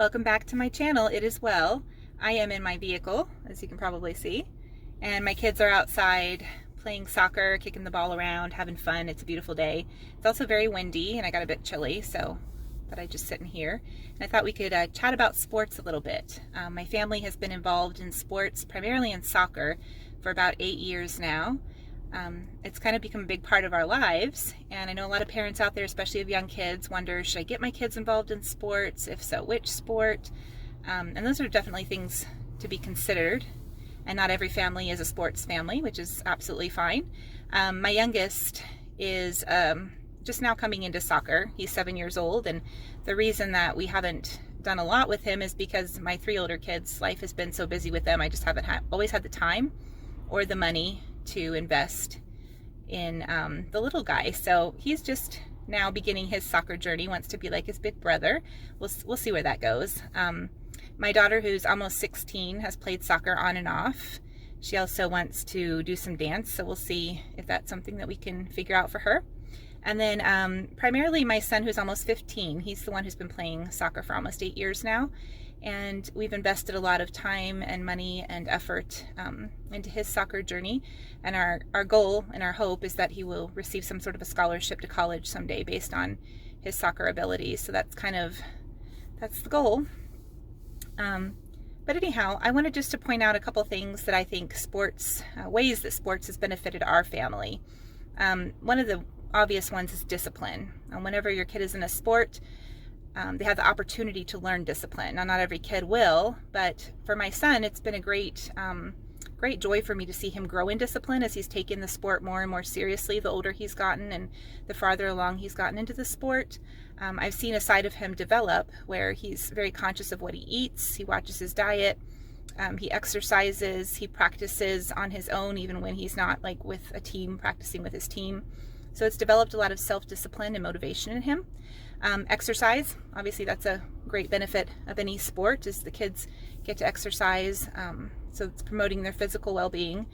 Welcome back to my channel. It is well. I am in my vehicle, as you can probably see, and my kids are outside playing soccer, kicking the ball around, having fun. It's a beautiful day. It's also very windy and I got a bit chilly, so I thought I'd just sit in here. And I thought we could chat about sports a little bit. My family has been involved in sports, primarily in soccer, for about 8 years now. It's kind of become a big part of our lives, and I know a lot of parents out there, especially of young kids, wonder, should I get my kids involved in sports? If so, which sport? And those are definitely things to be considered, and not every family is a sports family, which is absolutely fine. My youngest is just now coming into soccer. He's 7 years old, and the reason that we haven't done a lot with him is because my 3 older kids, life has been so busy with them, I just haven't always had the time or the money to invest in the little guy. So he's just now beginning his soccer journey, wants to be like his big brother. We'll see where that goes. My daughter, who's almost 16, has played soccer on and off. She also wants to do some dance, so we'll see if that's something that we can figure out for her. And then primarily my son, who's almost 15, he's the one who's been playing soccer for almost 8 years now. And we've invested a lot of time and money and effort into his soccer journey. And our goal and our hope is that he will receive some sort of a scholarship to college someday based on his soccer abilities. So that's the goal. But anyhow, I wanted just to point out a couple things that I think ways that sports has benefited our family. One of the obvious ones is discipline. Whenever your kid is in a sport, they have the opportunity to learn discipline. Now, not every kid will, but for my son, it's been a great joy for me to see him grow in discipline as he's taken the sport more and more seriously the older he's gotten and the farther along he's gotten into the sport. I've seen a side of him develop where he's very conscious of what he eats, he watches his diet, he exercises, he practices on his own even when he's not like with a team, practicing with his team. So it's developed a lot of self-discipline and motivation in him. Exercise, obviously that's a great benefit of any sport, is the kids get to exercise, so it's promoting their physical well-being.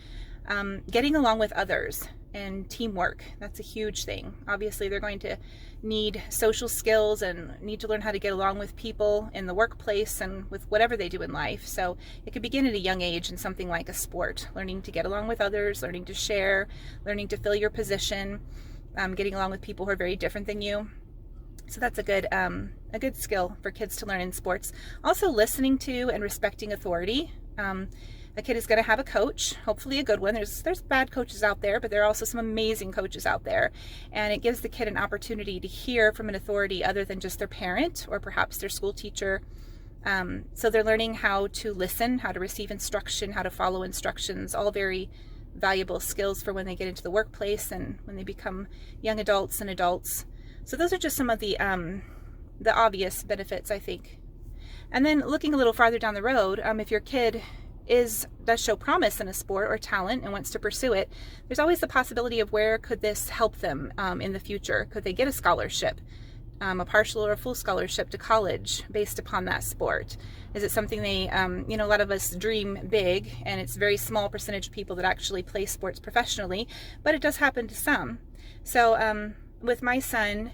Getting along with others and teamwork, that's a huge thing. Obviously they're going to need social skills and need to learn how to get along with people in the workplace and with whatever they do in life. So it could begin at a young age in something like a sport, learning to get along with others, learning to share, learning to fill your position, getting along with people who are very different than you. So that's a good skill for kids to learn in sports. Also listening to and respecting authority. A kid is going to have a coach, hopefully a good one. There's bad coaches out there, but there are also some amazing coaches out there. And it gives the kid an opportunity to hear from an authority other than just their parent or perhaps their school teacher. So they're learning how to listen, how to receive instruction, how to follow instructions, all very valuable skills for when they get into the workplace and when they become young adults and adults. So those are just some of the obvious benefits, I think. And then looking a little farther down the road, if your kid does show promise in a sport or talent and wants to pursue it, there's always the possibility of where could this help them in the future. Could they get a scholarship, a partial or a full scholarship to college based upon that sport? Is it something they, a lot of us dream big, and it's a very small percentage of people that actually play sports professionally, but it does happen to some. So with my son,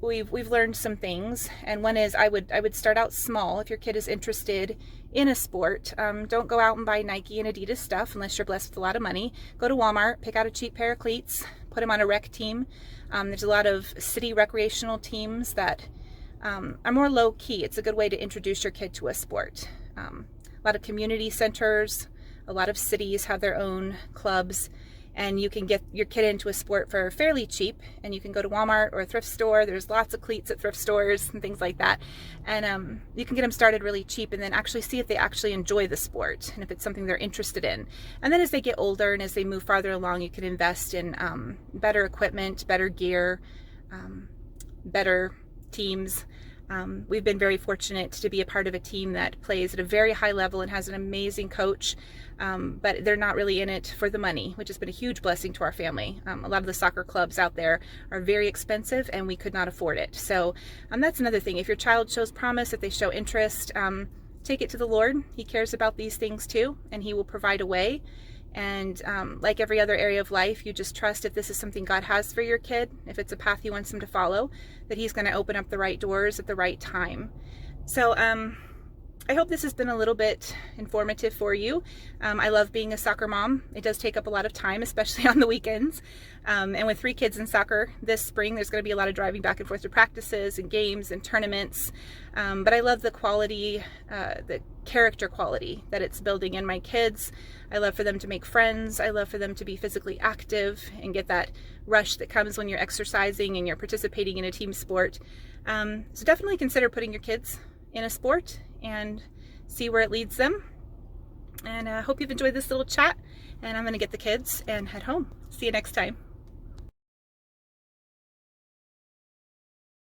we've learned some things, and one is I would start out small. If your kid is interested in a sport, don't go out and buy Nike and Adidas stuff unless you're blessed with a lot of money. Go to Walmart, pick out a cheap pair of cleats, put him on a rec team. There's a lot of city recreational teams that are more low-key. It's a good way to introduce your kid to a sport. A lot of community centers, a lot of cities have their own clubs, and you can get your kid into a sport for fairly cheap, and you can go to Walmart or a thrift store. There's lots of cleats at thrift stores and things like that. And you can get them started really cheap and then actually see if they actually enjoy the sport and if it's something they're interested in. And then as they get older and as they move farther along, you can invest in better equipment, better gear, better teams. We've been very fortunate to be a part of a team that plays at a very high level and has an amazing coach, but they're not really in it for the money, which has been a huge blessing to our family. A lot of the soccer clubs out there are very expensive and we could not afford it. So that's another thing. If your child shows promise, if they show interest, take it to the Lord. He cares about these things too, and He will provide a way. And like every other area of life, you just trust if this is something God has for your kid, if it's a path He wants them to follow, that He's going to open up the right doors at the right time. So I hope this has been a little bit informative for you. I love being a soccer mom. It does take up a lot of time, especially on the weekends. And with 3 kids in soccer this spring, there's going to be a lot of driving back and forth to practices and games and tournaments. But I love the quality, the character quality that it's building in my kids. I love for them to make friends. I love for them to be physically active and get that rush that comes when you're exercising and you're participating in a team sport. So definitely consider putting your kids in a sport and see where it leads them. And I hope you've enjoyed this little chat, and I'm going to get the kids and head home. See you next time.